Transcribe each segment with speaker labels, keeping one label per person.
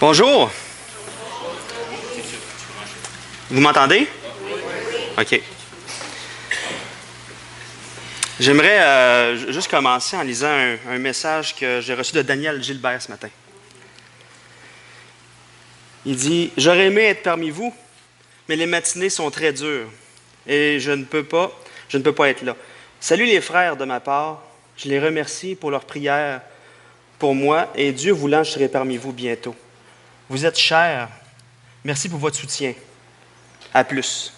Speaker 1: Bonjour. Vous m'entendez? OK. J'aimerais juste commencer en lisant un message que j'ai reçu de Daniel Gilbert ce matin. Il dit « J'aurais aimé être parmi vous, mais les matinées sont très dures et je ne peux pas être là. Salut les frères de ma part, je les remercie pour leurs prières pour moi et Dieu voulant, je serai parmi vous bientôt. Vous êtes chers, merci pour votre soutien. À plus. »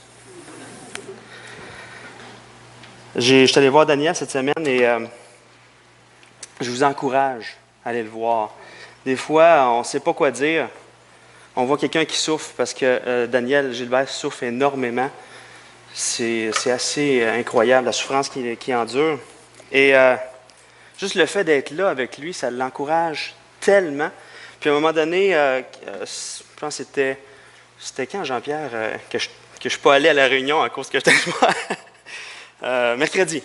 Speaker 1: Je suis allé voir Daniel cette semaine et je vous encourage à aller le voir. Des fois, on ne sait pas quoi dire. On voit quelqu'un qui souffre parce que Daniel Gilbert souffre énormément. C'est assez incroyable, la souffrance qu'il endure. Et juste le fait d'être là avec lui, ça l'encourage tellement. Puis à un moment donné, je pense que c'était quand, Jean-Pierre, que je ne suis pas allé à la réunion à cause que j'étais allé voir. Mercredi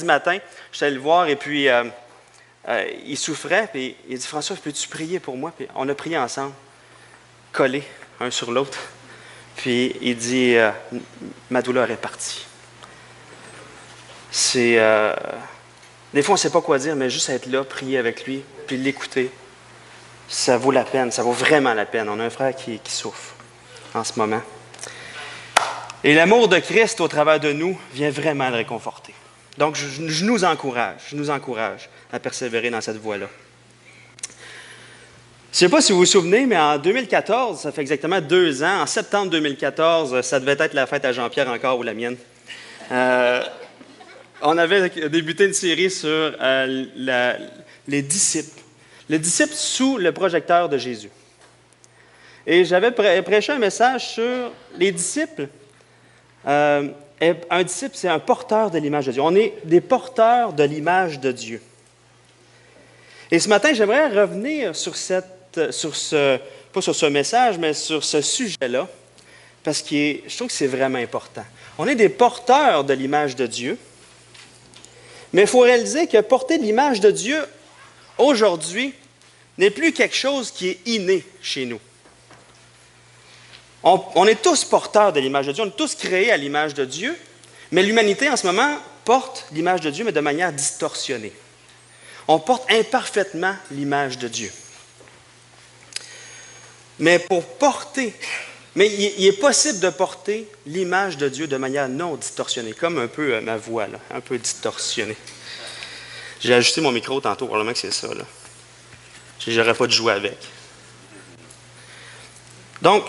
Speaker 1: matin, je suis allé le voir et puis il souffrait. Puis il dit « François, peux-tu prier pour moi? » Puis on a prié ensemble, collés un sur l'autre. Puis il dit ma douleur est partie. Des fois, on ne sait pas quoi dire, mais juste être là, prier avec lui, puis l'écouter, ça vaut la peine, ça vaut vraiment la peine. On a un frère qui souffre en ce moment. Et l'amour de Christ au travers de nous vient vraiment le réconforter. Donc, je nous encourage à persévérer dans cette voie-là. Je ne sais pas si vous vous souvenez, mais en 2014, ça fait exactement 2 ans, en septembre 2014, ça devait être la fête à Jean-Pierre encore ou la mienne. On avait débuté une série sur les disciples. Les disciples sous le projecteur de Jésus. Et j'avais prêché un message sur les disciples. Un disciple, c'est un porteur de l'image de Dieu. On est des porteurs de l'image de Dieu. Et ce matin, j'aimerais revenir pas sur ce message, mais sur ce sujet-là, parce que je trouve que c'est vraiment important. On est des porteurs de l'image de Dieu, mais il faut réaliser que porter de l'image de Dieu, aujourd'hui, n'est plus quelque chose qui est inné chez nous. On est tous porteurs de l'image de Dieu, on est tous créés à l'image de Dieu, mais l'humanité, en ce moment, porte l'image de Dieu, mais de manière distorsionnée. On porte imparfaitement l'image de Dieu. Mais il est possible de porter l'image de Dieu de manière non distorsionnée, comme un peu ma voix, là, un peu distorsionnée. J'ai ajusté mon micro tantôt, probablement que c'est ça. Là. J'aurais pas de jouer avec. Donc,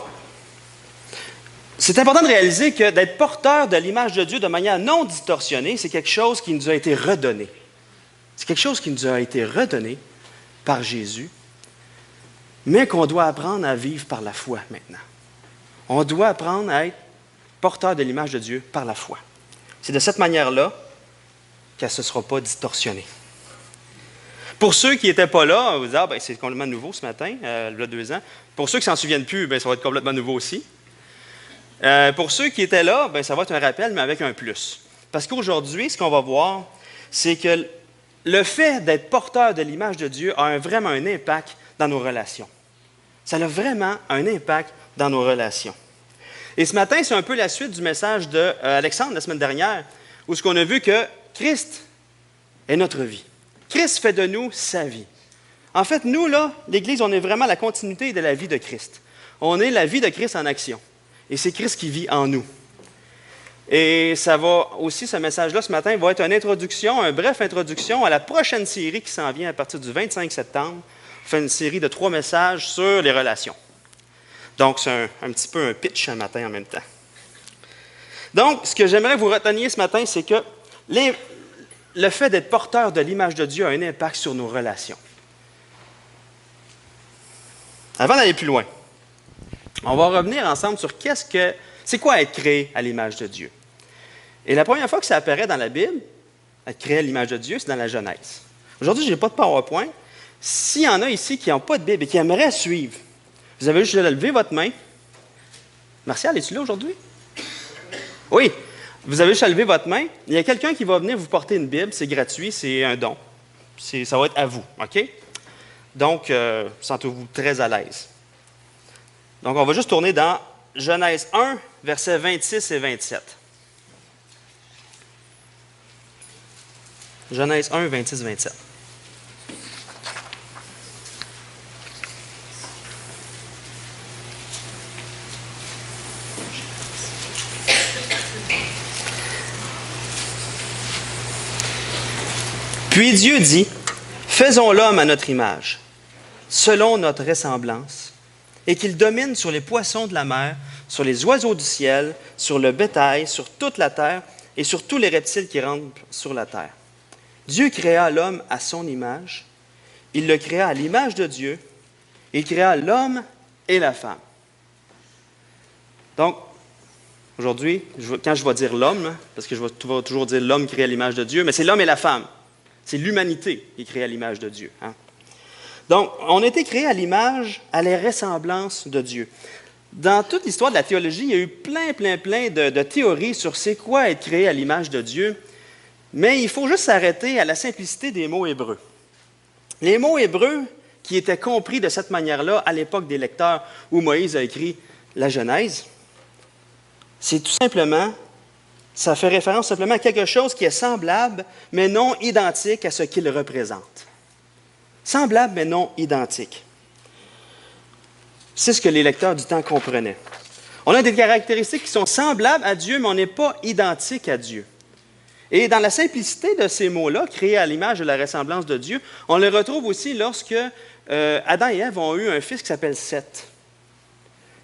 Speaker 1: c'est important de réaliser que d'être porteur de l'image de Dieu de manière non distorsionnée, c'est quelque chose qui nous a été redonné. C'est quelque chose qui nous a été redonné par Jésus, mais qu'on doit apprendre à vivre par la foi maintenant. On doit apprendre à être porteur de l'image de Dieu par la foi. C'est de cette manière-là qu'elle ne sera pas distorsionnée. Pour ceux qui n'étaient pas là, vous dites, c'est complètement nouveau ce matin, il y a 2 ans. Pour ceux qui ne s'en souviennent plus, ça va être complètement nouveau aussi. Pour ceux qui étaient là, ça va être un rappel, mais avec un plus. Parce qu'aujourd'hui, ce qu'on va voir, c'est que le fait d'être porteur de l'image de Dieu a vraiment un impact dans nos relations. Ça a vraiment un impact dans nos relations. Et ce matin, c'est un peu la suite du message d'Alexandre la semaine dernière, où ce qu'on a vu que Christ est notre vie. Christ fait de nous sa vie. En fait, nous, là, l'Église, on est vraiment la continuité de la vie de Christ. On est la vie de Christ en action. Et c'est Christ qui vit en nous. Et ça va aussi, ce message-là, ce matin, va être une brève introduction à la prochaine série qui s'en vient à partir du 25 septembre. On fait une série de 3 messages sur les relations. Donc, c'est un petit peu un pitch un matin en même temps. Donc, ce que j'aimerais vous retenir ce matin, c'est que le fait d'être porteur de l'image de Dieu a un impact sur nos relations. Avant d'aller plus loin, on va revenir ensemble sur c'est quoi être créé à l'image de Dieu. Et la première fois que ça apparaît dans la Bible, être créé à l'image de Dieu, c'est dans la Genèse. Aujourd'hui, je n'ai pas de PowerPoint. S'il y en a ici qui n'ont pas de Bible et qui aimeraient suivre, vous avez juste à lever votre main. Martial, es-tu là aujourd'hui? Oui. Vous avez juste à lever votre main. Il y a quelqu'un qui va venir vous porter une Bible. C'est gratuit, c'est un don. Ça va être à vous, OK? Donc, sentez-vous très à l'aise. Donc, on va juste tourner dans Genèse 1, versets 26 et 27. Genèse 1, 26, 27. Puis Dieu dit, « Faisons l'homme à notre image, selon notre ressemblance, et qu'il domine sur les poissons de la mer, sur les oiseaux du ciel, sur le bétail, sur toute la terre et sur tous les reptiles qui rampent sur la terre. » Dieu créa l'homme à son image. Il le créa à l'image de Dieu. Il créa l'homme et la femme. Donc, aujourd'hui, quand je vais dire l'homme, parce que je vais toujours dire l'homme créé à l'image de Dieu, mais c'est l'homme et la femme. C'est l'humanité qui est créée à l'image de Dieu. Hein? Donc, on a été créés à l'image, à la ressemblance de Dieu. Dans toute l'histoire de la théologie, il y a eu plein de théories sur c'est quoi être créé à l'image de Dieu, mais il faut juste s'arrêter à la simplicité des mots hébreux. Les mots hébreux qui étaient compris de cette manière-là à l'époque des lecteurs où Moïse a écrit la Genèse, c'est tout simplement, ça fait référence simplement à quelque chose qui est semblable, mais non identique à ce qu'il représente. Semblable, mais non identique. C'est ce que les lecteurs du temps comprenaient. On a des caractéristiques qui sont semblables à Dieu, mais on n'est pas identique à Dieu. Et dans la simplicité de ces mots-là, créés à l'image de la ressemblance de Dieu, on les retrouve aussi lorsque Adam et Ève ont eu un fils qui s'appelle Seth.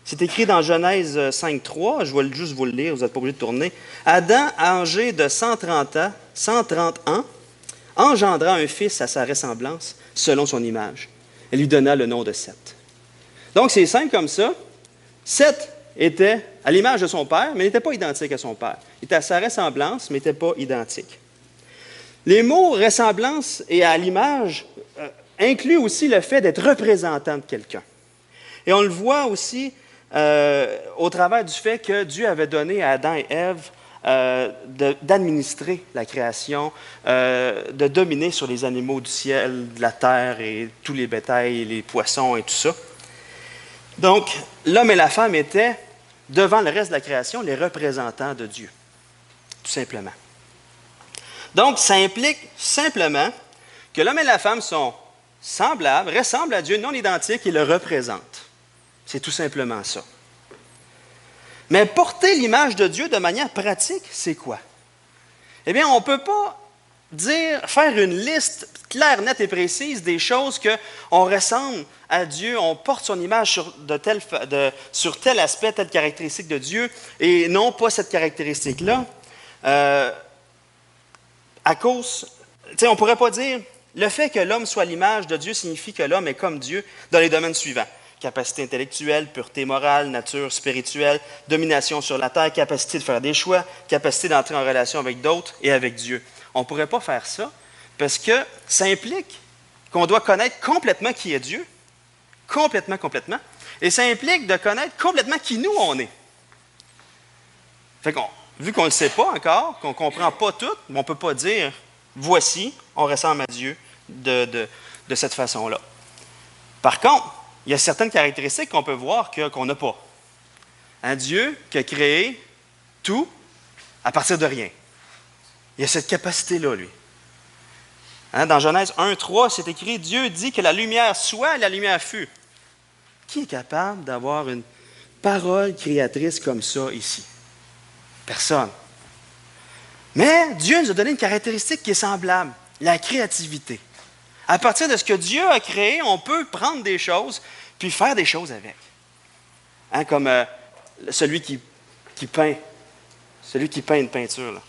Speaker 1: C'est écrit dans Genèse 5.3, je vais juste vous le lire, vous n'êtes pas obligé de tourner. Adam, âgé de 130 ans, engendra un fils à sa ressemblance, selon son image. Elle lui donna le nom de Seth. Donc, c'est simple comme ça. Seth était à l'image de son père, mais n'était pas identique à son père. Il était à sa ressemblance, mais n'était pas identique. Les mots ressemblance et à l'image incluent aussi le fait d'être représentant de quelqu'un. Et on le voit aussi au travers du fait que Dieu avait donné à Adam et Ève d'administrer la création, de dominer sur les animaux du ciel, de la terre et tous les bétails, les poissons et tout ça. Donc, l'homme et la femme étaient, devant le reste de la création, les représentants de Dieu, tout simplement. Donc, ça implique simplement que l'homme et la femme sont semblables, ressemblent à Dieu, non identiques et le représentent. C'est tout simplement ça. Mais porter l'image de Dieu de manière pratique, c'est quoi? Eh bien, on ne peut pas faire une liste claire, nette et précise des choses qu'on ressemble à Dieu, on porte son image sur tel aspect, telle caractéristique de Dieu, et non pas cette caractéristique-là. À cause, on ne pourrait pas dire, le fait que l'homme soit l'image de Dieu signifie que l'homme est comme Dieu dans les domaines suivants. Capacité intellectuelle, pureté morale, nature spirituelle, domination sur la terre, capacité de faire des choix, capacité d'entrer en relation avec d'autres et avec Dieu. On ne pourrait pas faire ça parce que ça implique qu'on doit connaître complètement qui est Dieu, complètement, et ça implique de connaître complètement qui nous on est. Fait qu'on, vu qu'on ne le sait pas encore, qu'on ne comprend pas tout, on ne peut pas dire « voici, on ressemble à Dieu de cette façon-là ». Par contre, il y a certaines caractéristiques qu'on peut voir qu'on n'a pas. Un Dieu qui a créé tout à partir de rien. Il y a cette capacité-là, lui. Dans Genèse 1.3, c'est écrit « Dieu dit que la lumière soit et la lumière fut ». Qui est capable d'avoir une parole créatrice comme ça ici? Personne. Mais Dieu nous a donné une caractéristique qui est semblable, la créativité. À partir de ce que Dieu a créé, on peut prendre des choses puis faire des choses avec. Comme celui qui peint une peinture, là,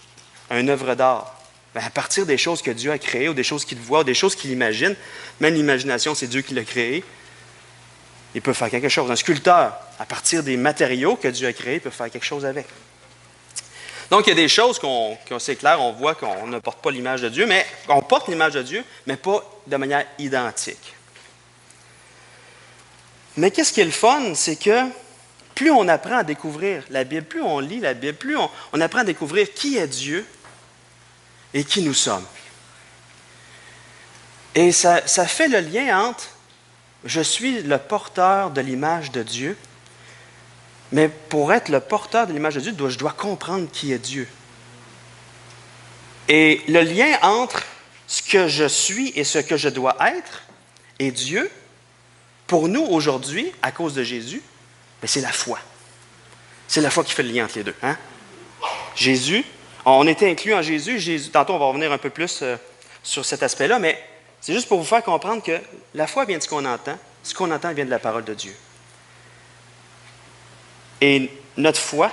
Speaker 1: une œuvre d'art. À partir des choses que Dieu a créées, ou des choses qu'il voit, ou des choses qu'il imagine, même l'imagination, c'est Dieu qui l'a créée, il peut faire quelque chose. Un sculpteur, à partir des matériaux que Dieu a créés, peut faire quelque chose avec. Donc, il y a des choses c'est clair, on voit qu'on ne porte pas l'image de Dieu, mais on porte l'image de Dieu, mais pas de manière identique. Mais qu'est-ce qui est le fun, c'est que plus on apprend à découvrir la Bible, plus on lit la Bible, plus on apprend à découvrir qui est Dieu et qui nous sommes. Et ça fait le lien entre « je suis le porteur de l'image de Dieu » Mais pour être le porteur de l'image de Dieu, je dois comprendre qui est Dieu. Et le lien entre ce que je suis et ce que je dois être et Dieu, pour nous aujourd'hui, à cause de Jésus, bien, c'est la foi. C'est la foi qui fait le lien entre les deux. Hein? Jésus, on était inclus en Jésus. Tantôt, on va revenir un peu plus sur cet aspect-là, mais c'est juste pour vous faire comprendre que la foi vient de ce qu'on entend. Ce qu'on entend vient de la parole de Dieu. Et notre foi,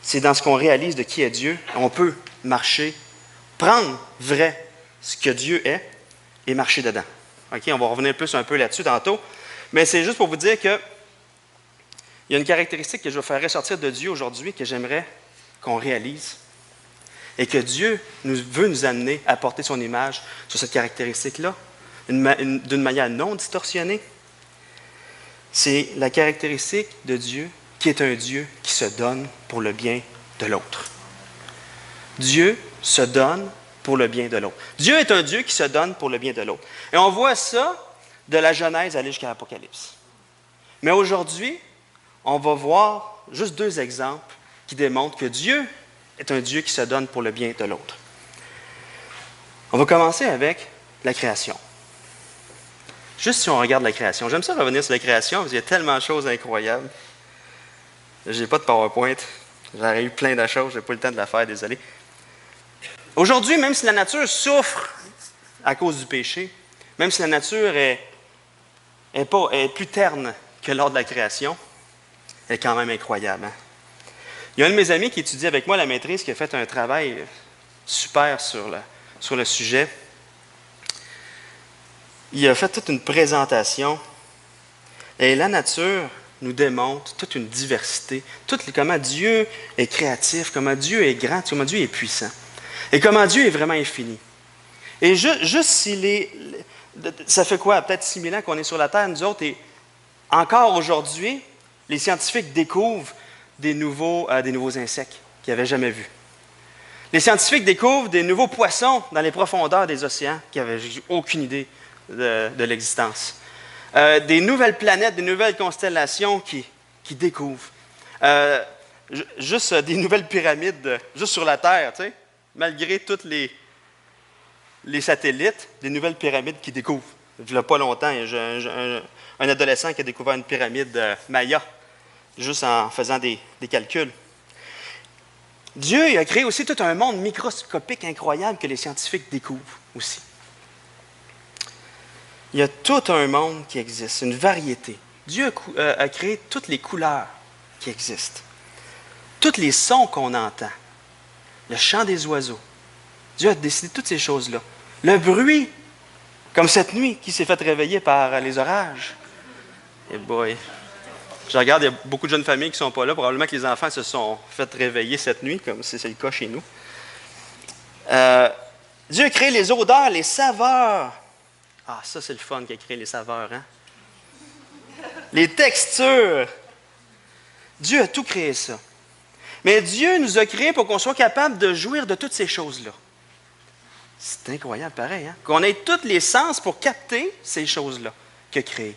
Speaker 1: c'est dans ce qu'on réalise de qui est Dieu. On peut marcher, prendre vrai ce que Dieu est et marcher dedans. OK, on va revenir plus un peu là-dessus tantôt. Mais c'est juste pour vous dire que il y a une caractéristique que je vais faire ressortir de Dieu aujourd'hui que j'aimerais qu'on réalise. Et que Dieu veut nous amener à porter son image sur cette caractéristique-là, d'une manière non distorsionnée. C'est la caractéristique de Dieu qui est un Dieu qui se donne pour le bien de l'autre. Dieu se donne pour le bien de l'autre. Dieu est un Dieu qui se donne pour le bien de l'autre. Et on voit ça de la Genèse aller jusqu'à l'Apocalypse. Mais aujourd'hui, on va voir juste 2 exemples qui démontrent que Dieu est un Dieu qui se donne pour le bien de l'autre. On va commencer avec la création. Juste si on regarde la création. J'aime ça revenir sur la création parce qu'il y a tellement de choses incroyables. Je n'ai pas de PowerPoint. J'aurais eu plein de choses. Je n'ai pas eu le temps de la faire, désolé. Aujourd'hui, même si la nature souffre à cause du péché, même si la nature est plus terne que lors de la création, elle est quand même incroyable. Hein? Il y a un de mes amis qui étudie avec moi la maîtrise qui a fait un travail super sur le sujet. Il a fait toute une présentation. Et la nature nous démontre toute une diversité, comment Dieu est créatif, comment Dieu est grand, comment Dieu est puissant. Et comment Dieu est vraiment infini. Et juste s'il est... Ça fait quoi? Peut-être 6000 ans qu'on est sur la Terre, nous autres, et encore aujourd'hui, les scientifiques découvrent des nouveaux insectes qu'ils n'avaient jamais vus. Les scientifiques découvrent des nouveaux poissons dans les profondeurs des océans qui n'avaient aucune idée de l'existence. Des nouvelles planètes, des nouvelles constellations qui découvrent. Juste des nouvelles pyramides, juste sur la Terre, tu sais, malgré tous les satellites, des nouvelles pyramides qui découvrent. Il n'y a pas longtemps, il y a un adolescent qui a découvert une pyramide Maya, juste en faisant des calculs. Dieu a créé aussi tout un monde microscopique incroyable que les scientifiques découvrent aussi. Il y a tout un monde qui existe, une variété. Dieu a créé toutes les couleurs qui existent, tous les sons qu'on entend, le chant des oiseaux. Dieu a décidé toutes ces choses-là. Le bruit, comme cette nuit, qui s'est fait réveiller par les orages. Et boy! Je regarde, il y a beaucoup de jeunes familles qui ne sont pas là. Probablement que les enfants se sont fait réveiller cette nuit, comme c'est le cas chez nous. Dieu a créé les odeurs, les saveurs. Ah, ça, c'est le fun qui a créé les saveurs, hein? Les textures. Dieu a tout créé ça. Mais Dieu nous a créés pour qu'on soit capable de jouir de toutes ces choses-là. C'est incroyable, pareil, hein? Qu'on ait tous les sens pour capter ces choses-là qu'il a créées.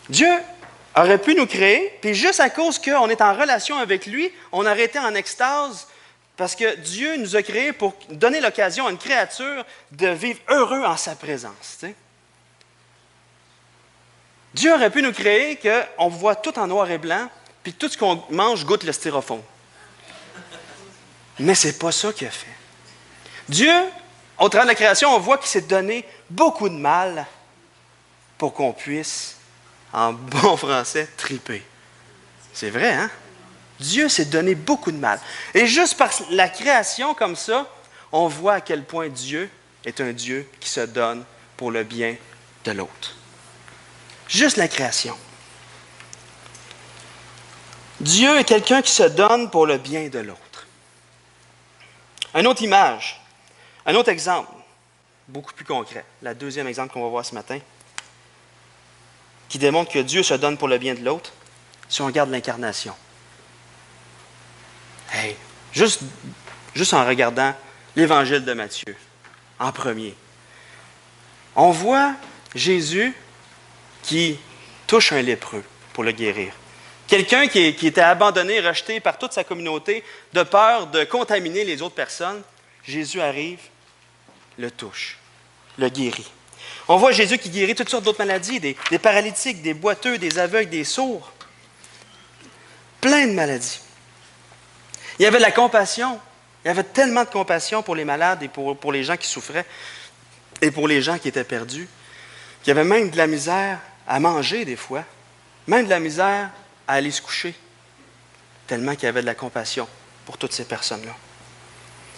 Speaker 1: Dieu aurait pu nous créer, puis juste à cause qu'on est en relation avec lui, on aurait été en extase parce que Dieu nous a créés pour donner l'occasion à une créature de vivre heureux en sa présence. Tu sais. Dieu aurait pu nous créer qu'on voit tout en noir et blanc, puis tout ce qu'on mange goûte le styrofoam. Mais ce n'est pas ça qu'il a fait. Dieu, au travers de la création, on voit qu'il s'est donné beaucoup de mal pour qu'on puisse, en bon français, triper. C'est vrai, hein? Dieu s'est donné beaucoup de mal. Et juste par la création comme ça, on voit à quel point Dieu est un Dieu qui se donne pour le bien de l'autre. Juste la création. Dieu est quelqu'un qui se donne pour le bien de l'autre. Une autre image, un autre exemple, beaucoup plus concret. Le deuxième exemple qu'on va voir ce matin, qui démontre que Dieu se donne pour le bien de l'autre, si on regarde l'incarnation. Hey, juste en regardant l'évangile de Matthieu, en premier. On voit Jésus qui touche un lépreux pour le guérir. Quelqu'un qui était abandonné, rejeté par toute sa communauté, de peur de contaminer les autres personnes, Jésus arrive, le touche, le guérit. On voit Jésus qui guérit toutes sortes d'autres maladies, des paralytiques, des boiteux, des aveugles, des sourds. Plein de maladies. Il y avait de la compassion. Il y avait tellement de compassion pour les malades et pour les gens qui souffraient et pour les gens qui étaient perdus, qu'il y avait même de la misère à manger des fois, même de la misère à aller se coucher, tellement qu'il y avait de la compassion pour toutes ces personnes-là.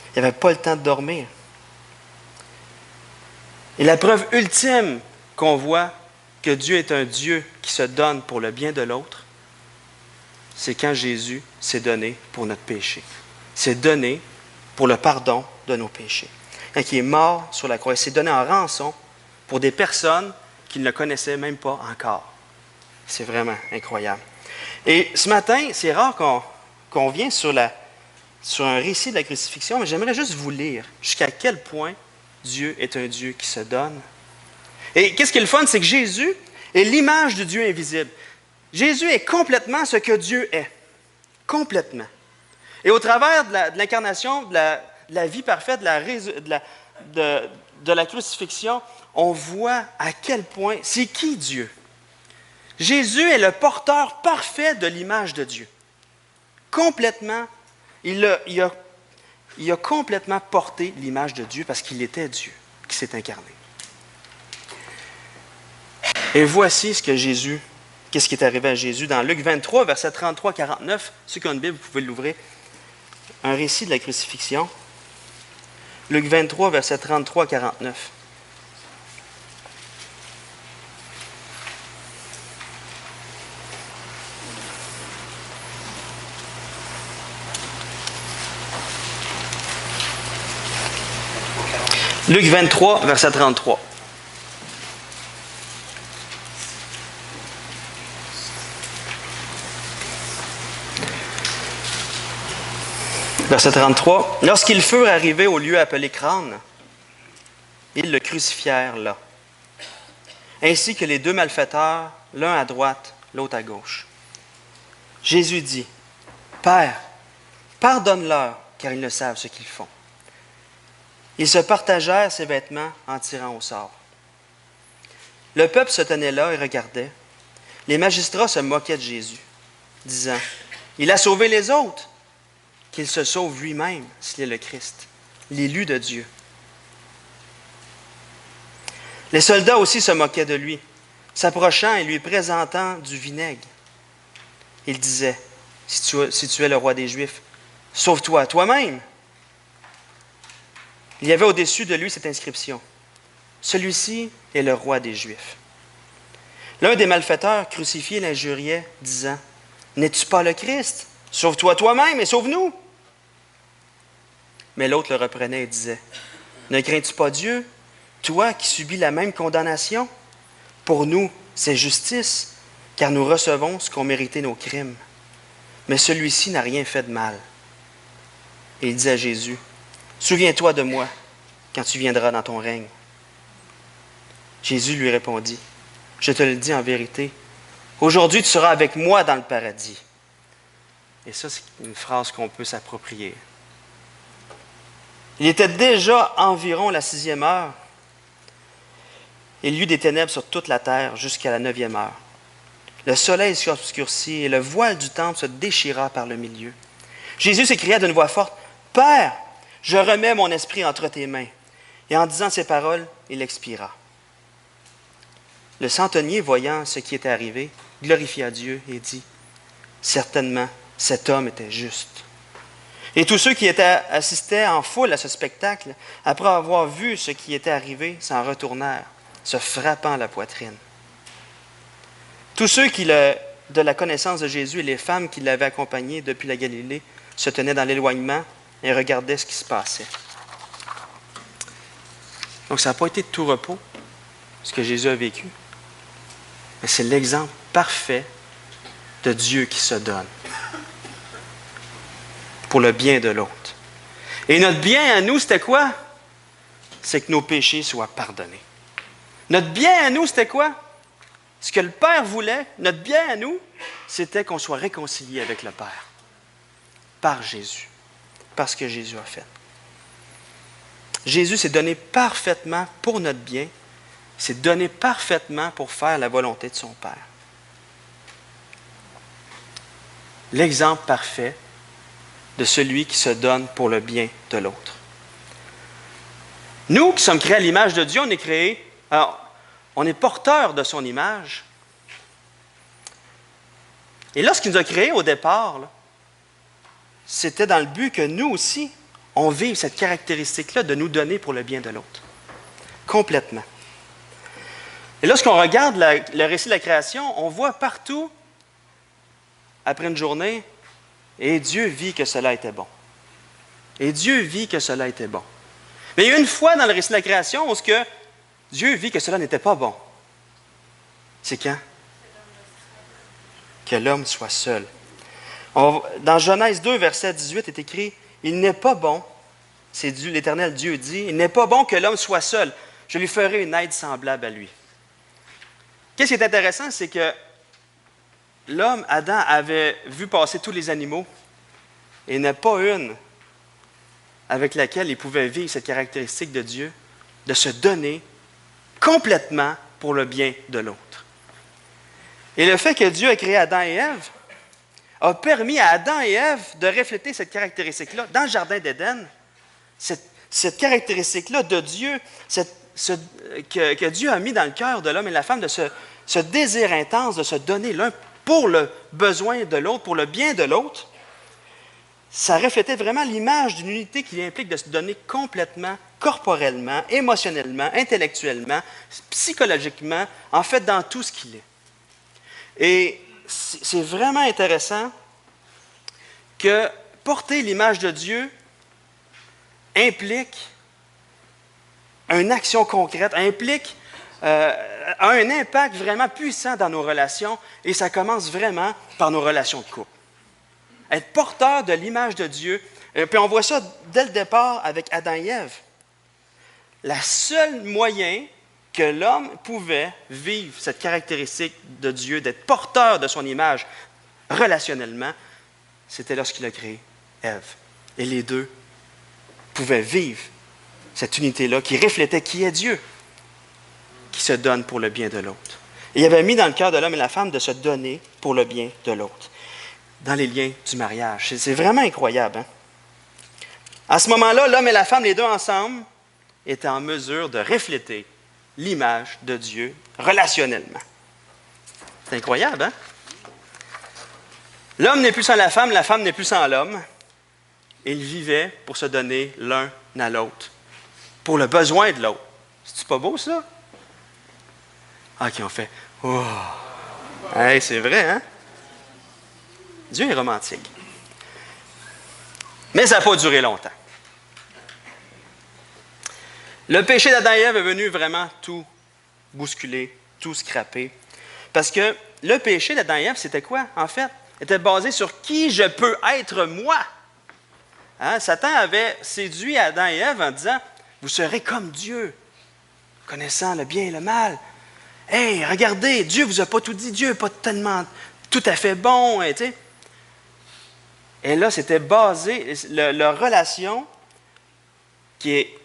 Speaker 1: Il n'y avait pas le temps de dormir. Et la preuve ultime qu'on voit que Dieu est un Dieu qui se donne pour le bien de l'autre, c'est quand Jésus s'est donné pour notre péché. S'est donné pour le pardon de nos péchés. Quand il est mort sur la croix, il s'est donné en rançon pour des personnes qu'il ne connaissait même pas encore. C'est vraiment incroyable. Et ce matin, c'est rare qu'on vienne sur un récit de la crucifixion, mais j'aimerais juste vous lire jusqu'à quel point Dieu est un Dieu qui se donne. Et qu'est-ce qui est le fun, c'est que Jésus est l'image du Dieu invisible. Jésus est complètement ce que Dieu est. Complètement. Et au travers de l'incarnation, de la vie parfaite, de la crucifixion, on voit à quel point, c'est qui Dieu? Jésus est le porteur parfait de l'image de Dieu. Complètement, il a complètement porté l'image de Dieu parce qu'il était Dieu, qui s'est incarné. Et voici qu'est-ce qui est arrivé à Jésus dans Luc 23, versets 33-49. Ceux qui ont une Bible, vous pouvez l'ouvrir. Un récit de la crucifixion. Luc 23, versets 33-49. Luc 23, verset 33. Verset 33. Lorsqu'ils furent arrivés au lieu appelé Crâne, ils le crucifièrent là, ainsi que les deux malfaiteurs, l'un à droite, l'autre à gauche. Jésus dit, « Père, pardonne-leur, car ils ne savent ce qu'ils font. » Ils se partagèrent ses vêtements en tirant au sort. Le peuple se tenait là et regardait. Les magistrats se moquaient de Jésus, disant, « Il a sauvé les autres, qu'il se sauve lui-même s'il est le Christ, l'élu de Dieu. » Les soldats aussi se moquaient de lui, s'approchant et lui présentant du vinaigre. Ils disaient, « Si tu es le roi des Juifs, sauve-toi toi-même. » Il y avait au-dessus de lui cette inscription, « Celui-ci est le roi des Juifs. » L'un des malfaiteurs crucifiés l'injuriait, disant, « N'es-tu pas le Christ? Sauve-toi toi-même et sauve-nous. » Mais l'autre le reprenait et disait, « Ne crains-tu pas Dieu, toi qui subis la même condamnation? Pour nous, c'est justice, car nous recevons ce qu'ont mérité nos crimes. Mais celui-ci n'a rien fait de mal. » Et il dit à Jésus, « Souviens-toi de moi quand tu viendras dans ton règne. » Jésus lui répondit, « Je te le dis en vérité, aujourd'hui tu seras avec moi dans le paradis. » Et ça, c'est une phrase qu'on peut s'approprier. Il était déjà environ la 6e heure. Il y eut des ténèbres sur toute la terre jusqu'à la 9e heure. Le soleil s'obscurcit et le voile du temple se déchira par le milieu. Jésus s'écria d'une voix forte, « Père, je remets mon esprit entre tes mains. » Et en disant ces paroles, il expira. Le centenier, voyant ce qui était arrivé, glorifia Dieu et dit, « Certainement, cet homme était juste. » Et tous ceux qui assistaient en foule à ce spectacle, après avoir vu ce qui était arrivé, s'en retournèrent, se frappant la poitrine. Tous ceux de la connaissance de Jésus et les femmes qui l'avaient accompagné depuis la Galilée se tenaient dans l'éloignement et regardaient ce qui se passait. Donc, ça n'a pas été de tout repos, ce que Jésus a vécu. Mais c'est l'exemple parfait de Dieu qui se donne pour le bien de l'autre. Et notre bien à nous, c'était quoi? C'est que nos péchés soient pardonnés. Notre bien à nous, c'était quoi? Ce que le Père voulait, notre bien à nous, c'était qu'on soit réconcilié avec le Père par Jésus, par ce que Jésus a fait. Jésus s'est donné parfaitement pour notre bien, s'est donné parfaitement pour faire la volonté de son Père. L'exemple parfait de celui qui se donne pour le bien de l'autre. Nous qui sommes créés à l'image de Dieu, on est créés, alors, on est porteurs de son image. Et lorsqu'il nous a créés au départ, là, c'était dans le but que nous aussi, on vive cette caractéristique-là de nous donner pour le bien de l'autre. Complètement. Et lorsqu'on regarde le récit de la création, on voit partout, après une journée, et Dieu vit que cela était bon. Et Dieu vit que cela était bon. Mais il y a une fois dans le récit de la création où Dieu vit que cela n'était pas bon. C'est quand? Que l'homme soit seul. Dans Genèse 2, verset 18, est écrit « Il n'est pas bon, c'est l'Éternel Dieu dit, il n'est pas bon que l'homme soit seul. Je lui ferai une aide semblable à lui. » Qu'est-ce qui est intéressant, c'est que l'homme, Adam, avait vu passer tous les animaux et il n'y en a pas une avec laquelle il pouvait vivre cette caractéristique de Dieu, de se donner complètement pour le bien de l'autre. Et le fait que Dieu a créé Adam et Ève a permis à Adam et Ève de refléter cette caractéristique-là. Dans le Jardin d'Éden, cette caractéristique-là de Dieu, que Dieu a mis dans le cœur de l'homme et de la femme, de ce désir intense de se donner l'un pour le besoin de l'autre, pour le bien de l'autre, ça reflétait vraiment l'image d'une unité qui implique de se donner complètement, corporellement, émotionnellement, intellectuellement, psychologiquement, en fait, dans tout ce qu'il est. Et c'est vraiment intéressant que porter l'image de Dieu implique une action concrète, implique un impact vraiment puissant dans nos relations, et ça commence vraiment par nos relations de couple. Être porteur de l'image de Dieu, puis on voit ça dès le départ avec Adam et Ève. Le seul moyen que l'homme pouvait vivre cette caractéristique de Dieu, d'être porteur de son image relationnellement, c'était lorsqu'il a créé Ève. Et les deux pouvaient vivre cette unité-là qui reflétait qui est Dieu, qui se donne pour le bien de l'autre. Et il avait mis dans le cœur de l'homme et la femme de se donner pour le bien de l'autre, dans les liens du mariage. C'est vraiment incroyable. Hein? À ce moment-là, l'homme et la femme, les deux ensemble, étaient en mesure de refléter l'image de Dieu relationnellement. C'est incroyable, hein? L'homme n'est plus sans la femme n'est plus sans l'homme. Ils vivaient pour se donner l'un à l'autre, pour le besoin de l'autre. C'est-tu pas beau, ça? Ah, qui ont fait « Oh! Hey, c'est vrai, hein? » Dieu est romantique. Mais ça n'a pas duré longtemps. Le péché d'Adam et Ève est venu vraiment tout bousculer, tout scraper. Parce que le péché d'Adam et Ève, c'était quoi, en fait? Était basé sur qui je peux être moi. Hein? Satan avait séduit Adam et Ève en disant « Vous serez comme Dieu, connaissant le bien et le mal. » Hey, regardez, Dieu ne vous a pas tout dit, Dieu n'est pas tellement tout à fait bon. Et, et là, c'était basé, leur relation qui est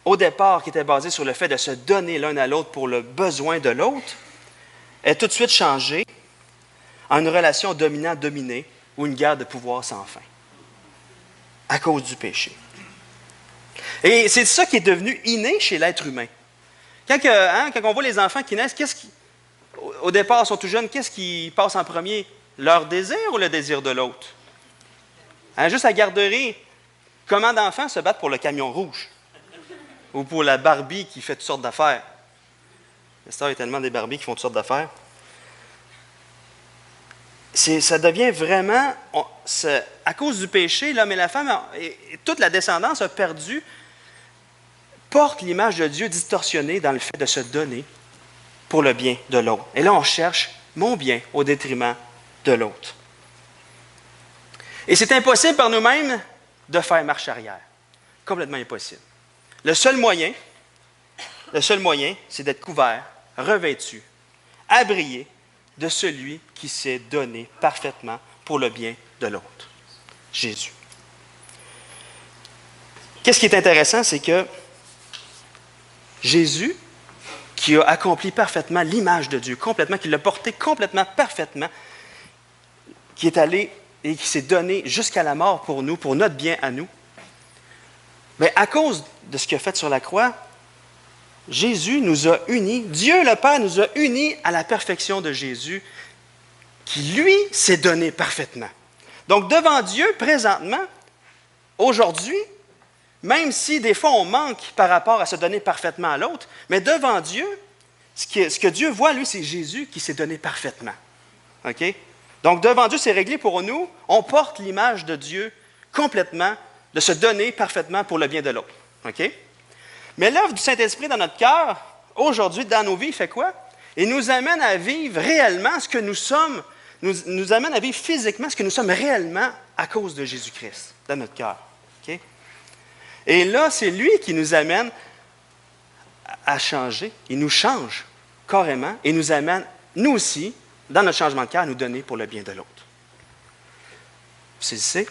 Speaker 1: au départ, qui était basée sur le fait de se donner l'un à l'autre pour le besoin de l'autre, est tout de suite changée en une relation dominant-dominé ou une guerre de pouvoir sans fin, à cause du péché. Et c'est ça qui est devenu inné chez l'être humain. Quand on voit les enfants qui naissent, au départ, ils sont tout jeunes, qu'est-ce qui passe en premier? Leur désir ou le désir de l'autre? Hein, juste à la garderie, comment d'enfants se battent pour le camion rouge? Ou pour la Barbie qui fait toutes sortes d'affaires? Il y a tellement des Barbies qui font toutes sortes d'affaires. Ça devient vraiment... à cause du péché, l'homme et la femme, et toute la descendance a perdu, porte l'image de Dieu distorsionnée dans le fait de se donner pour le bien de l'autre. Et là, on cherche mon bien au détriment de l'autre. Et c'est impossible par nous-mêmes de faire marche arrière. Complètement impossible. Le seul moyen, c'est d'être couvert, revêtu, à briller de celui qui s'est donné parfaitement pour le bien de l'autre, Jésus. Qu'est-ce qui est intéressant, c'est que Jésus, qui a accompli parfaitement l'image de Dieu, complètement, qui l'a porté complètement, parfaitement, qui est allé et qui s'est donné jusqu'à la mort pour nous, pour notre bien à nous, bien, à cause de ce qu'il a fait sur la croix, Jésus nous a unis, Dieu le Père nous a unis à la perfection de Jésus, qui, lui, s'est donné parfaitement. Donc, devant Dieu, présentement, aujourd'hui, même si des fois on manque par rapport à se donner parfaitement à l'autre, mais devant Dieu, ce que Dieu voit, lui, c'est Jésus qui s'est donné parfaitement. OK? Donc, devant Dieu, c'est réglé pour nous. On porte l'image de Dieu complètement, de se donner parfaitement pour le bien de l'autre. OK? Mais l'œuvre du Saint-Esprit dans notre cœur, aujourd'hui, dans nos vies, il fait quoi? Il nous amène à vivre réellement ce que nous sommes, nous amène à vivre physiquement ce que nous sommes réellement à cause de Jésus-Christ dans notre cœur. OK? Et là, c'est lui qui nous amène à changer. Il nous change carrément et nous amène, nous aussi, dans notre changement de cœur, à nous donner pour le bien de l'autre. Vous saisissez?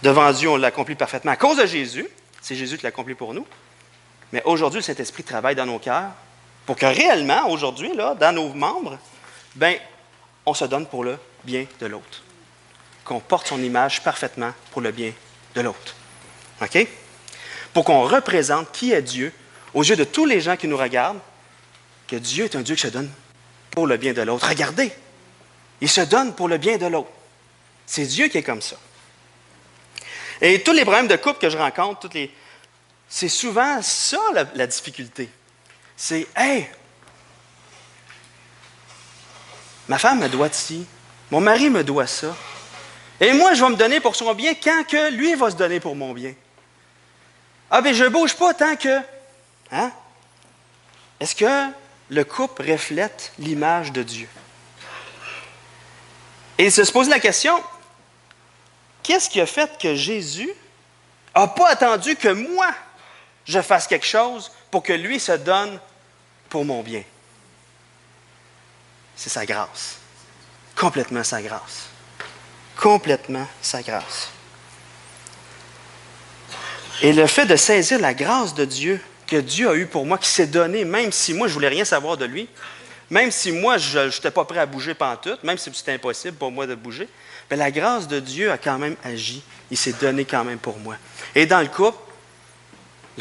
Speaker 1: Devant Dieu, on l'accomplit parfaitement à cause de Jésus. C'est Jésus qui l'accomplit pour nous. Mais aujourd'hui, le Saint-Esprit travaille dans nos cœurs pour que réellement, aujourd'hui, là, dans nos membres, bien, on se donne pour le bien de l'autre. Qu'on porte son image parfaitement pour le bien de l'autre. OK? Pour qu'on représente qui est Dieu aux yeux de tous les gens qui nous regardent, que Dieu est un Dieu qui se donne pour le bien de l'autre. Regardez, il se donne pour le bien de l'autre. C'est Dieu qui est comme ça. Et tous les problèmes de couple que je rencontre, c'est souvent ça la difficulté. C'est, hey, ma femme me doit ci, mon mari me doit ça, et moi je vais me donner pour son bien quand que lui va se donner pour mon bien. Ah, bien je ne bouge pas tant que... Hein? Est-ce que le couple reflète l'image de Dieu? Et se poser la question, qu'est-ce qui a fait que Jésus n'a pas attendu que moi, je fasse quelque chose pour que lui se donne pour mon bien? C'est sa grâce. Complètement sa grâce. Complètement sa grâce. Et le fait de saisir la grâce de Dieu que Dieu a eue pour moi, qui s'est donné, même si moi, je ne voulais rien savoir de lui, même si moi, je n'étais pas prêt à bouger pantoute, même si c'était impossible pour moi de bouger, bien, la grâce de Dieu a quand même agi. Il s'est donné quand même pour moi. Et dans le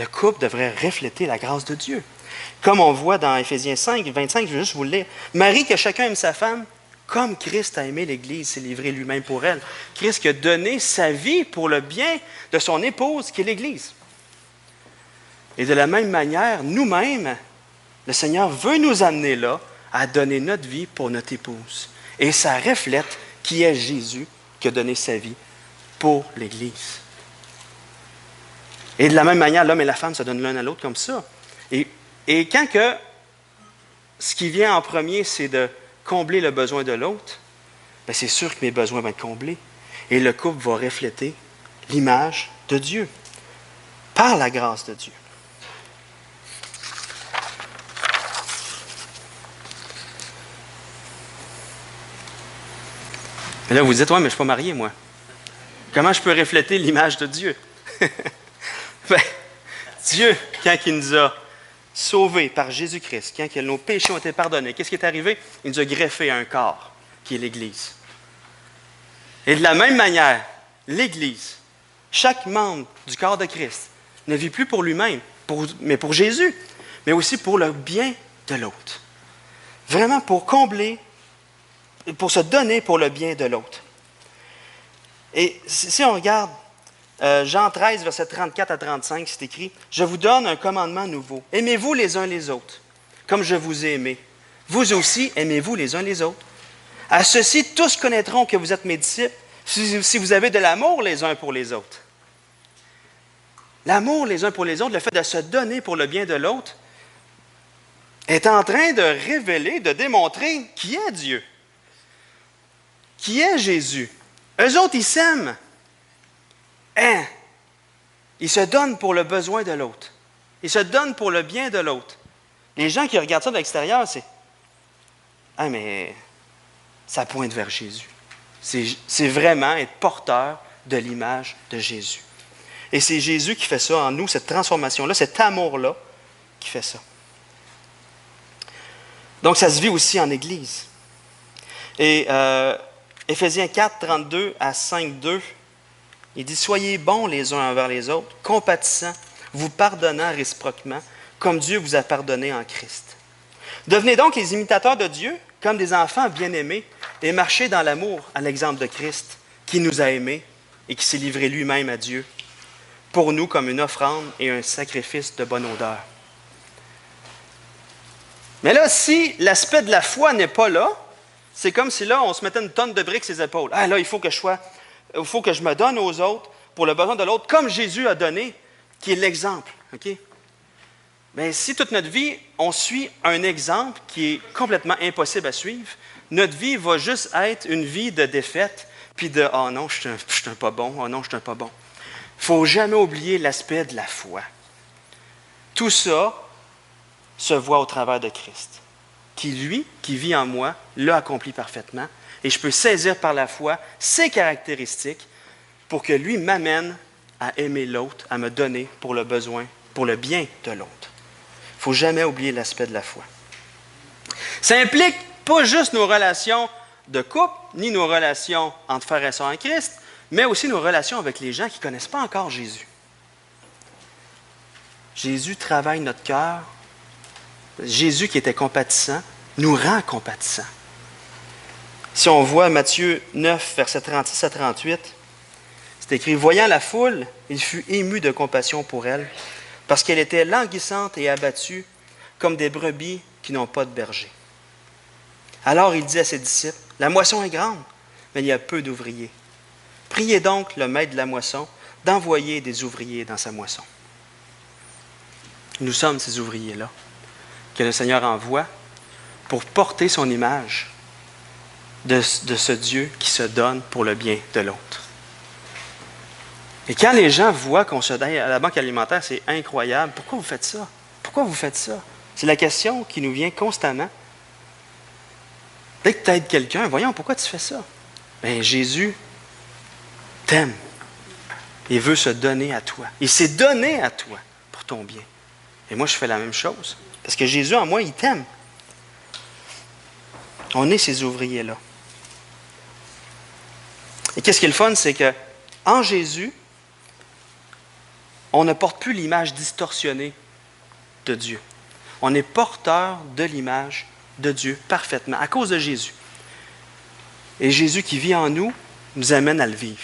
Speaker 1: couple devrait refléter la grâce de Dieu. Comme on voit dans Éphésiens 5, 25, je vais juste vous le lire. Marie, que chacun aime sa femme, comme Christ a aimé l'Église, s'est livré lui-même pour elle. Christ qui a donné sa vie pour le bien de son épouse, qui est l'Église. Et de la même manière, nous-mêmes, le Seigneur veut nous amener là à donner notre vie pour notre épouse. Et ça reflète qui est Jésus qui a donné sa vie pour l'Église. Et de la même manière, l'homme et la femme se donnent l'un à l'autre comme ça. Et quand que ce qui vient en premier, c'est de combler le besoin de l'autre, bien c'est sûr que mes besoins vont être comblés. Et le couple va refléter l'image de Dieu, par la grâce de Dieu. Et là, vous dites, ouais, mais je ne suis pas marié, moi. Comment je peux refléter l'image de Dieu? Bien, Dieu, quand il nous a sauvés par Jésus-Christ, quand nos péchés ont été pardonnés, qu'est-ce qui est arrivé? Il nous a greffé un corps, qui est l'Église. Et de la même manière, l'Église, chaque membre du corps de Christ, ne vit plus pour lui-même, mais pour Jésus, mais aussi pour le bien de l'autre. Vraiment pour combler, pour se donner pour le bien de l'autre. Et si on regarde Jean 13, versets 34 à 35, c'est écrit « Je vous donne un commandement nouveau. Aimez-vous les uns les autres, comme je vous ai aimés. Vous aussi, aimez-vous les uns les autres. À ceci, tous connaîtront que vous êtes mes disciples, si vous avez de l'amour les uns pour les autres. » L'amour les uns pour les autres, le fait de se donner pour le bien de l'autre, est en train de révéler, de démontrer qui est Dieu. Qui est Jésus? Eux autres, ils s'aiment. Hein? Ils se donnent pour le besoin de l'autre. Ils se donnent pour le bien de l'autre. Les gens qui regardent ça de l'extérieur, c'est « Ah, mais ça pointe vers Jésus. » C'est vraiment être porteur de l'image de Jésus. Et c'est Jésus qui fait ça en nous, cette transformation-là, cet amour-là qui fait ça. Donc, ça se vit aussi en Église. Et Éphésiens 4, 32 à 5, 2, il dit « Soyez bons les uns envers les autres, compatissants, vous pardonnant réciproquement, comme Dieu vous a pardonné en Christ. Devenez donc les imitateurs de Dieu, comme des enfants bien-aimés, et marchez dans l'amour à l'exemple de Christ, qui nous a aimés et qui s'est livré lui-même à Dieu, pour nous comme une offrande et un sacrifice de bonne odeur. » Mais là, si l'aspect de la foi n'est pas là, c'est comme si là, on se mettait une tonne de briques sur les épaules. Ah là, il faut que je me donne aux autres pour le besoin de l'autre, comme Jésus a donné, qui est l'exemple. Okay? Mais si toute notre vie, on suit un exemple qui est complètement impossible à suivre, notre vie va juste être une vie de défaite, puis de « Oh non, je suis un pas bon, oh non, je suis un pas bon ». Il ne faut jamais oublier l'aspect de la foi. Tout ça se voit au travers de Christ, qui, lui, qui vit en moi, l'a accompli parfaitement, et je peux saisir par la foi ses caractéristiques pour que lui m'amène à aimer l'autre, à me donner pour le besoin, pour le bien de l'autre. Il ne faut jamais oublier l'aspect de la foi. Ça implique pas juste nos relations de couple, ni nos relations entre frères et sœurs en Christ, mais aussi nos relations avec les gens qui ne connaissent pas encore Jésus. Jésus travaille notre cœur. Jésus qui était compatissant nous rend compatissants. Si on voit Matthieu 9, versets 36 à 38, c'est écrit « Voyant la foule, il fut ému de compassion pour elle, parce qu'elle était languissante et abattue, comme des brebis qui n'ont pas de berger. Alors il dit à ses disciples, « La moisson est grande, mais il y a peu d'ouvriers. Priez donc le maître de la moisson d'envoyer des ouvriers dans sa moisson. » Nous sommes ces ouvriers-là que le Seigneur envoie pour porter son image de ce Dieu qui se donne pour le bien de l'autre. Et quand les gens voient qu'on se donne à la banque alimentaire, c'est incroyable. Pourquoi vous faites ça? Pourquoi vous faites ça? C'est la question qui nous vient constamment. Dès que tu aides quelqu'un, voyons, pourquoi tu fais ça? Bien, Jésus t'aime. Il veut se donner à toi. Il s'est donné à toi pour ton bien. Et moi, je fais la même chose. Parce que Jésus, en moi, il t'aime. On est ces ouvriers-là. Et qu'est-ce qui est le fun, c'est qu'en Jésus, on ne porte plus l'image distorsionnée de Dieu. On est porteur de l'image de Dieu parfaitement, à cause de Jésus. Et Jésus qui vit en nous, nous amène à le vivre.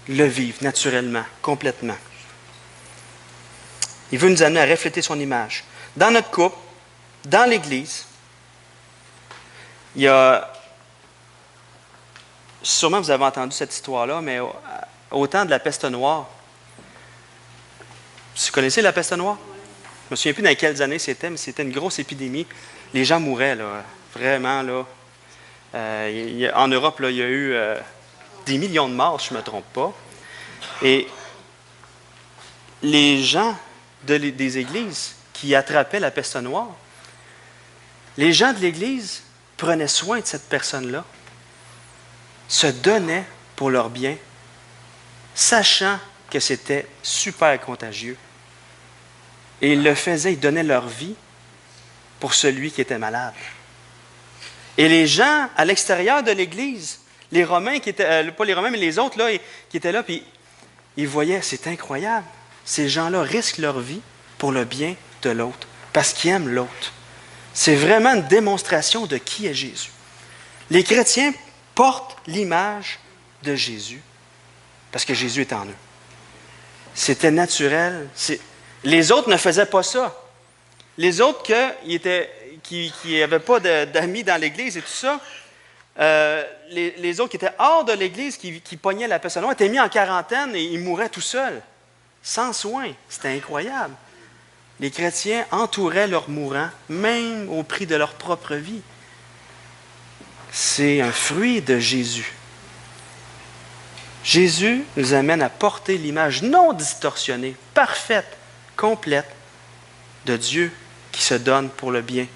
Speaker 1: Le vivre naturellement, complètement. Il veut nous amener à refléter son image. Dans notre couple, dans l'Église, il y a... Sûrement vous avez entendu cette histoire-là, mais au temps de la peste noire, vous connaissez la peste noire? Je ne me souviens plus dans quelles années c'était, mais c'était une grosse épidémie. Les gens mouraient, là, vraiment. Là. En Europe, là, il y a eu des millions de morts, si je ne me trompe pas. Et les gens des églises qui attrapaient la peste noire, les gens de l'Église prenaient soin de cette personne-là, se donnaient pour leur bien, sachant que c'était super contagieux. Et ils le faisaient, ils donnaient leur vie pour celui qui était malade. Et les gens à l'extérieur de l'Église, les Romains qui étaient, pas les Romains, mais les autres là, qui étaient là, puis ils voyaient, c'est incroyable. Ces gens-là risquent leur vie pour le bien de l'autre, parce qu'ils aiment l'autre. C'est vraiment une démonstration de qui est Jésus. Les chrétiens portent l'image de Jésus, parce que Jésus est en eux. C'était naturel. Les autres ne faisaient pas ça. Les autres qui n'avaient pas d'amis dans l'Église et tout ça, les autres qui étaient hors de l'Église, qui pognaient la peste noire, étaient mis en quarantaine et ils mouraient tout seuls, sans soins. C'était incroyable. Les chrétiens entouraient leurs mourants, même au prix de leur propre vie. C'est un fruit de Jésus. Jésus nous amène à porter l'image non distorsionnée, parfaite, complète de Dieu qui se donne pour le bien,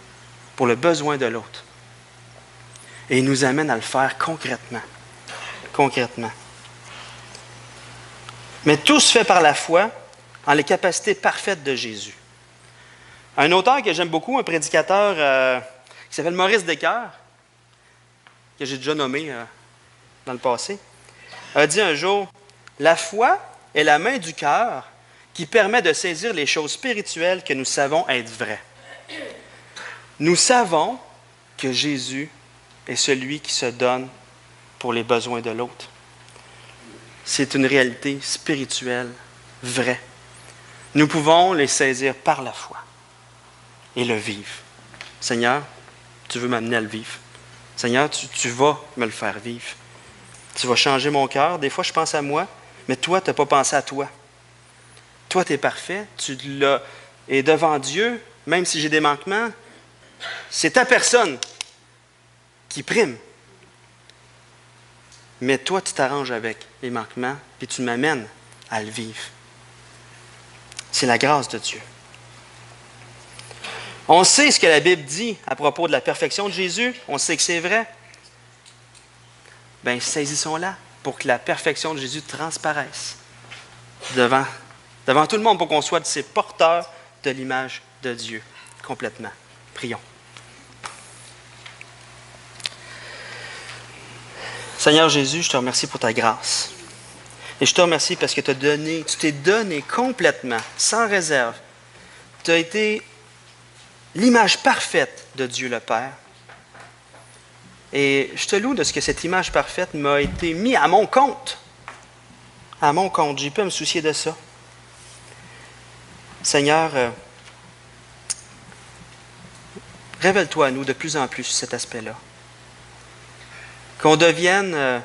Speaker 1: pour le besoin de l'autre. Et il nous amène à le faire concrètement. Concrètement. Mais tout se fait par la foi en les capacités parfaites de Jésus. Un auteur que j'aime beaucoup, un prédicateur qui s'appelle Maurice Descœurs, que j'ai déjà nommé dans le passé, a dit un jour, « La foi est la main du cœur qui permet de saisir les choses spirituelles que nous savons être vraies. Nous savons que Jésus est celui qui se donne pour les besoins de l'autre. C'est une réalité spirituelle vraie. Nous pouvons les saisir par la foi et le vivre. Seigneur, tu veux m'amener à le vivre. Seigneur, tu vas me le faire vivre. Tu vas changer mon cœur. Des fois, je pense à moi, mais toi, tu n'as pas pensé à toi. Toi, tu es parfait. Tu l'as. Et devant Dieu, même si j'ai des manquements, c'est ta personne qui prime. Mais toi, tu t'arranges avec les manquements, puis tu m'amènes à le vivre. C'est la grâce de Dieu. On sait ce que la Bible dit à propos de la perfection de Jésus. On sait que c'est vrai. Bien, saisissons-la pour que la perfection de Jésus transparaisse devant tout le monde, pour qu'on soit de ces porteurs de l'image de Dieu complètement. Prions. Seigneur Jésus, je te remercie pour ta grâce. Et je te remercie parce que tu t'es donné complètement, sans réserve. Tu as été l'image parfaite de Dieu le Père. Et je te loue de ce que cette image parfaite m'a été mise à mon compte. À mon compte. J'ai pu me soucier de ça. Seigneur, révèle-toi à nous de plus en plus sur cet aspect-là. Qu'on devienne,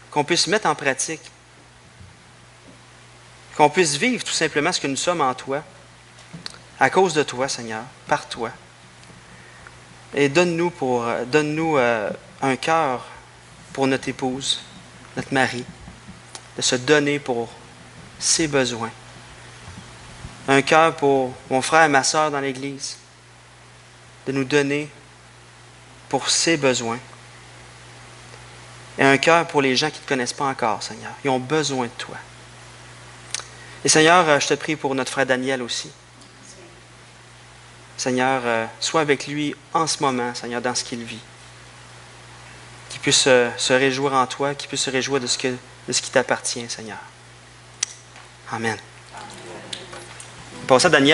Speaker 1: qu'on puisse mettre en pratique, qu'on puisse vivre tout simplement ce que nous sommes en toi, à cause de toi, Seigneur, par toi. Et donne-nous un cœur pour notre épouse, notre mari, de se donner pour ses besoins. Un cœur pour mon frère et ma sœur dans l'Église, de nous donner pour ses besoins. Et un cœur pour les gens qui ne te connaissent pas encore, Seigneur. Ils ont besoin de toi. Et Seigneur, je te prie pour notre frère Daniel aussi. Seigneur, sois avec lui en ce moment, Seigneur, dans ce qu'il vit. Qu'il puisse se réjouir en toi, qu'il puisse se réjouir de ce qui t'appartient, Seigneur. Amen. Passons à Daniel.